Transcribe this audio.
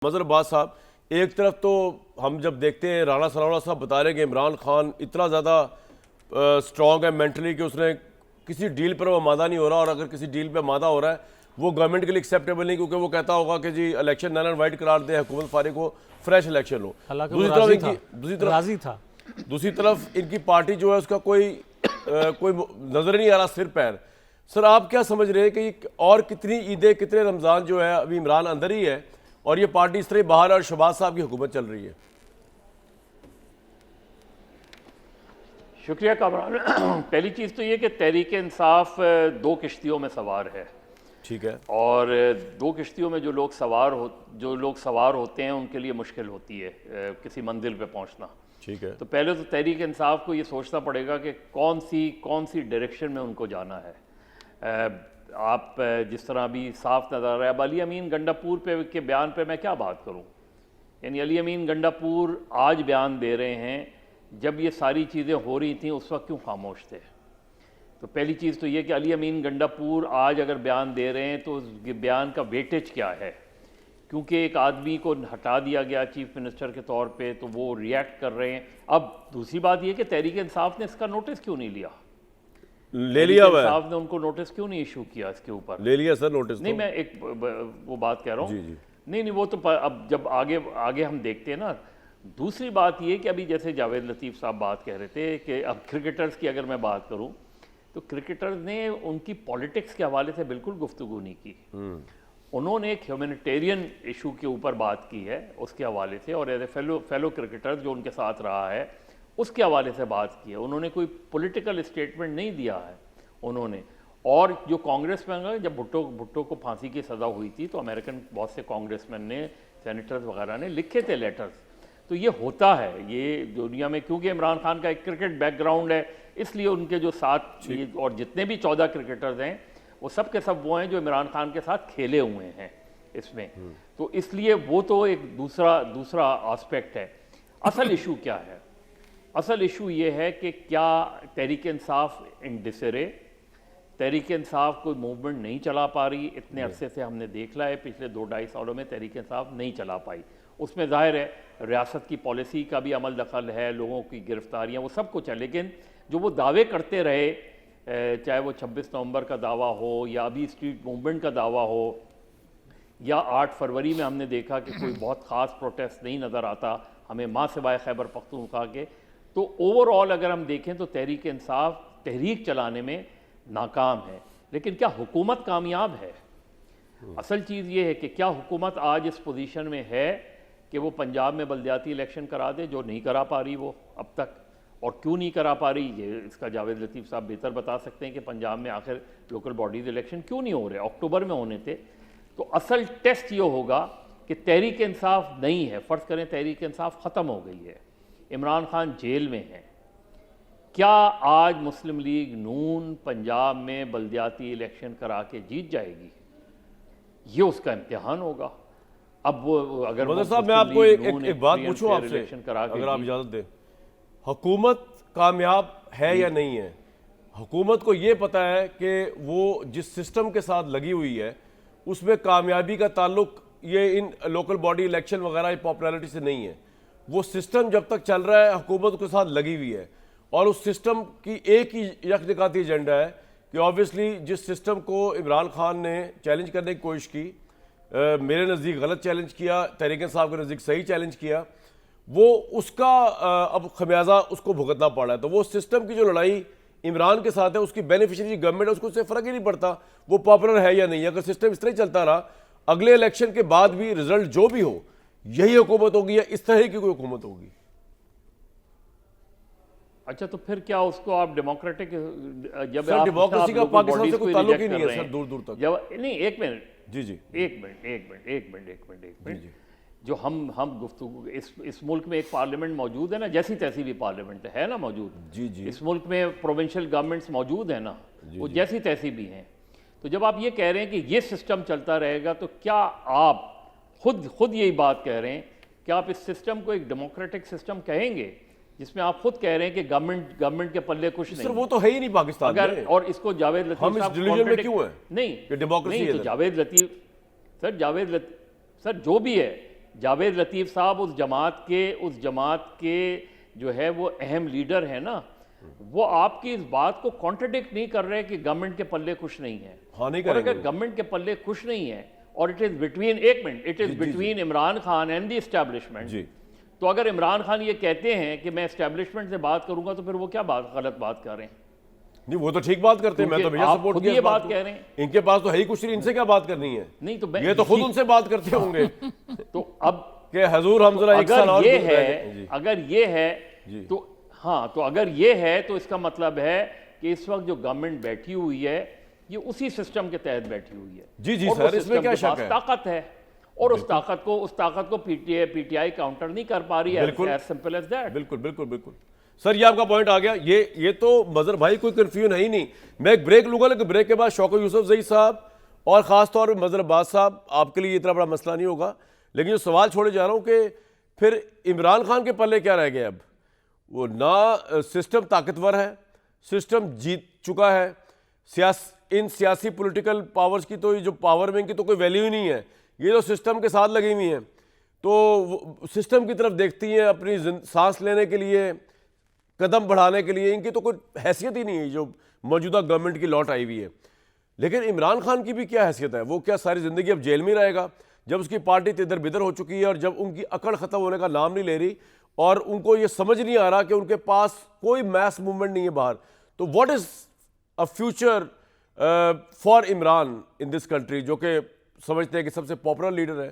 مظہر عباس صاحب، ایک طرف تو ہم جب دیکھتے ہیں رانا ثناءاللہ صاحب بتا رہے ہیں کہ عمران خان اتنا زیادہ سٹرونگ ہے مینٹلی کہ اس نے کسی ڈیل پر وہ آمادہ نہیں ہو رہا، اور اگر کسی ڈیل پہ آمادہ ہو رہا ہے وہ گورنمنٹ کے لیے ایکسیپٹیبل نہیں، کیونکہ وہ کہتا ہوگا کہ جی الیکشن نل اینڈ وائٹ قرار دیں، حکومت فارغ ہو، فریش الیکشن ہو۔ دوسری طرف ان کی پارٹی جو ہے اس کا کوئی نظر نہیں آ رہا سر پیر۔ سر آپ کیا سمجھ رہے ہیں کہ اور کتنی عیدیں کتنے رمضان جو ہے ابھی عمران اندر ہی ہے اور یہ پارٹی اس طرح باہر اور شہباز صاحب کی حکومت چل رہی ہے؟ شکریہ کامران۔ پہلی چیز تو یہ کہ تحریک انصاف دو کشتیوں میں سوار ہے، ٹھیک ہے، اور دو کشتیوں میں جو لوگ سوار ہوتے ہیں ان کے لیے مشکل ہوتی ہے کسی منزل پہ پہنچنا۔ ٹھیک ہے، تو پہلے تو تحریک انصاف کو یہ سوچنا پڑے گا کہ کون سی ڈائریکشن میں ان کو جانا ہے۔ آپ جس طرح بھی صاف نظر آ رہا ہے، اب علی امین گنڈاپور کے بیان پہ میں کیا بات کروں؟ یعنی علی امین گنڈاپور آج بیان دے رہے ہیں، جب یہ ساری چیزیں ہو رہی تھیں اس وقت کیوں خاموش تھے؟ تو پہلی چیز تو یہ کہ علی امین گنڈاپور آج اگر بیان دے رہے ہیں تو اس بیان کا ویٹیج کیا ہے؟ کیونکہ ایک آدمی کو ہٹا دیا گیا چیف منسٹر کے طور پہ تو وہ ریئیکٹ کر رہے ہیں۔ اب دوسری بات یہ کہ تحریک انصاف نے اس کا نوٹس کیوں نہیں لیا؟ لے لیا ہوا ہے، صاحب نے ان کو نوٹس کیوں نہیں ایشو کیا اس کے اوپر؟ لے لیا سر نوٹس۔ نہیں، میں ایک وہ بات کہہ رہا ہوں، جی جی، نہیں وہ تو اب جب آگے ہم دیکھتے ہیں نا۔ دوسری بات یہ کہ ابھی جیسے جاوید لطیف صاحب بات کہہ رہے تھے کہ اب کرکٹرز کی اگر میں بات کروں تو کرکٹرز نے ان کی پولیٹکس کے حوالے سے بالکل گفتگو نہیں کی۔ انہوں نے ایک ہیومینیٹیرین ایشو کے اوپر بات کی ہے اس کے حوالے سے، اور ایز اے فیلو کرکٹرز جو ان کے ساتھ رہا ہے اس کے حوالے سے بات کی ہے۔ انہوں نے کوئی پولیٹیکل اسٹیٹمنٹ نہیں دیا ہے انہوں نے۔ اور جو کانگریس مین، جب بھٹو کو پھانسی کی سزا ہوئی تھی تو امریکن بہت سے کانگریس مین نے، سینیٹرز وغیرہ نے لکھے تھے لیٹرز۔ تو یہ ہوتا ہے یہ دنیا میں، کیونکہ عمران خان کا ایک کرکٹ بیک گراؤنڈ ہے، اس لیے ان کے جو ساتھ اور جتنے بھی 14 کرکٹرز ہیں وہ سب کے سب وہ ہیں جو عمران خان کے ساتھ کھیلے ہوئے ہیں اس میں۔ تو اس لیے وہ تو ایک دوسرا آسپیکٹ ہے۔ اصل ایشو کیا ہے؟ اصل ایشو یہ ہے کہ کیا تحریک انصاف ان ڈسرے، تحریک انصاف کوئی موومنٹ نہیں چلا پا رہی؟ اتنے عرصے سے ہم نے دیکھا ہے، پچھلے 2-2.5 سالوں میں تحریک انصاف نہیں چلا پائی۔ اس میں ظاہر ہے ریاست کی پالیسی کا بھی عمل دخل ہے، لوگوں کی گرفتاریاں، وہ سب کچھ ہے، لیکن جو وہ دعوے کرتے رہے، چاہے وہ 26 نومبر کا دعویٰ ہو یا ابھی اسٹریٹ موومنٹ کا دعویٰ ہو، یا 8 فروری میں ہم نے دیکھا کہ کوئی بہت خاص پروٹیسٹ نہیں نظر آتا ہمیں ماں سوائے خیبر پختونخوا کے۔ تو اوور آل اگر ہم دیکھیں تو تحریک انصاف تحریک چلانے میں ناکام ہے، لیکن کیا حکومت کامیاب ہے؟ اصل چیز یہ ہے کہ کیا حکومت آج اس پوزیشن میں ہے کہ وہ پنجاب میں بلدیاتی الیکشن کرا دے، جو نہیں کرا پا رہی وہ اب تک؟ اور کیوں نہیں کرا پا رہی یہ اس کا جاوید لطیف صاحب بہتر بتا سکتے ہیں کہ پنجاب میں آخر لوکل باڈیز الیکشن کیوں نہیں ہو رہے؟ اکتوبر میں ہونے تھے۔ تو اصل ٹیسٹ یہ ہوگا کہ تحریک انصاف نہیں ہے، فرض کریں تحریک انصاف ختم ہو گئی ہے، عمران خان جیل میں ہیں، کیا آج مسلم لیگ نون پنجاب میں بلدیاتی الیکشن کرا کے جیت جائے گی؟ یہ اس کا امتحان ہوگا۔ اب وہ اگر مظہر صاحب میں آپ کو ایک بات پوچھوں آپ سے، اگر آپ اجازت دیں، حکومت کامیاب ہے یا نہیں ہے؟ حکومت کو یہ پتہ ہے کہ وہ جس سسٹم کے ساتھ لگی ہوئی ہے اس میں کامیابی کا تعلق یہ ان لوکل باڈی الیکشن وغیرہ پاپولیرٹی سے نہیں ہے۔ وہ سسٹم جب تک چل رہا ہے حکومت کے ساتھ لگی ہوئی ہے، اور اس سسٹم کی ایک ہی یکجہتی ایجنڈا ہے کہ آبویسلی جس سسٹم کو عمران خان نے چیلنج کرنے کی کوشش کی، میرے نزدیک غلط چیلنج کیا، تحریک انصاف کے نزدیک صحیح چیلنج کیا، وہ اس کا اب خمیازہ اس کو بھگتنا پڑ رہا ہے۔ تو وہ سسٹم کی جو لڑائی عمران کے ساتھ ہے، اس کی بینیفیشری گورنمنٹ ہے، اس کو اس سے فرق ہی نہیں پڑتا وہ پاپولر ہے یا نہیں۔ اگر سسٹم اس طرح چلتا رہا اگلے الیکشن کے بعد بھی رزلٹ جو بھی ہو یہی حکومت ہوگی یا اس طرح کی کوئی حکومت ہوگی؟ اچھا تو پھر کیا اس کو آپ ڈیموکریٹک، جب سر ڈیموکریسی کا پاکستان سے کوئی تعلق ہی نہیں ہے سر، دور دور تک۔ نہیں، ایک منٹ، جی جی، ایک منٹ، جو ہم گفتگو، اس ملک میں ایک پارلیمنٹ موجود ہے نا، جیسی تیسی بھی پارلیمنٹ ہے نا موجود، جی جی، اس ملک میں پروونشل گورنمنٹس موجود ہیں نا، وہ جیسی تیسی بھی ہیں۔ تو جب آپ یہ کہہ رہے ہیں کہ یہ سسٹم چلتا رہے گا تو کیا آپ خود یہی بات کہہ رہے ہیں کہ آپ اس سسٹم کو ایک ڈیموکریٹک سسٹم کہیں گے جس میں آپ خود کہہ رہے ہیں کہ گورنمنٹ کے پلے کچھ نہیں؟ سر وہ تو ہے ہی نہیں پاکستان میں، اور اس کو جاوید لطیف ہم اس ڈیلیجن میں کیوں ہیں نہیں کہ ڈیموکریسی ہے؟ تو جاوید لطیف سر جو بھی ہے جاوید لطیف صاحب اس جماعت کے جو ہے وہ اہم لیڈر ہیں نا، وہ آپ کی اس بات کو کانٹرڈکٹ نہیں کر رہے کہ گورنمنٹ کے پلے کچھ نہیں ہے. ہاں نہیں اور کریں گے. اگر گورنمنٹ کے پلے کچھ نہیں ہے اور it is between Imran Khan and the establishment, جی تو اگر عمران خان یہ کہتے ہیں کہ میں اسٹیبلشمنٹ سے بات کروں گا تو پھر وہ کیا غلط بات کر رہے ہیں؟ نہیں وہ تو ٹھیک بات کرتے ہیں, میں تو بھیا سپورٹ کیا یہ بات کہہ رہے ہیں. ان کے پاس تو ہے ہی کچھ نہیں, ان سے کیا بات کرنی ہے؟ نہیں تو یہ تو خود ان سے بات کرتے ہوں گے تو اب کہ حضور ہم ذرا ایک سال اور اگر یہ ہے تو ہاں, تو اگر یہ ہے تو اس کا مطلب ہے کہ اس وقت جو گورنمنٹ بیٹھی ہوئی ہے یہ اسی سسٹم کے تحت بیٹھی ہوئی ہے. جی جی سر, اس میں کیا شک ہے؟ طاقت ہے اور اس طاقت کو پی ٹی آئی کاؤنٹر نہیں کر پا رہی ہے. As simple as that. بالکل بالکل بالکل سر, یہ آپ کا پوائنٹ آ گیا. یہ تو مظہر بھائی کوئی کنفیوژن ہے ہی نہیں. میں ایک بریک لوں گا, لیکن بریک کے بعد شوکت یوسف زئی صاحب اور خاص طور پہ مظہر عباس صاحب, آپ کے لیے اتنا بڑا مسئلہ نہیں ہوگا, لیکن جو سوال چھوڑے جا رہا ہوں کہ پھر عمران خان کے پلے کیا رہ گیا؟ اب وہ نہ سسٹم طاقتور ہے, سسٹم جیت چکا ہے, ان سیاسی پولیٹیکل پاورز کی تو جو پاور میں ان کی تو کوئی ویلیو ہی نہیں ہے, یہ تو سسٹم کے ساتھ لگی ہوئی ہیں, تو سسٹم کی طرف دیکھتی ہیں اپنی سانس لینے کے لیے, قدم بڑھانے کے لیے. ان کی تو کوئی حیثیت ہی نہیں ہے جو موجودہ گورنمنٹ کی لوٹ آئی ہوئی ہے. لیکن عمران خان کی بھی کیا حیثیت ہے؟ وہ کیا ساری زندگی اب جیل میں رہے گا جب اس کی پارٹی تدر بدر ہو چکی ہے اور جب ان کی اکڑ ختم ہونے کا نام نہیں لے رہی اور ان کو یہ سمجھ نہیں آ رہا کہ ان کے پاس کوئی میس موومنٹ نہیں ہے باہر؟ تو what is a future for Imran in this country, جو کہ سمجھتے ہیں کہ سب سے پاپولر لیڈر ہے,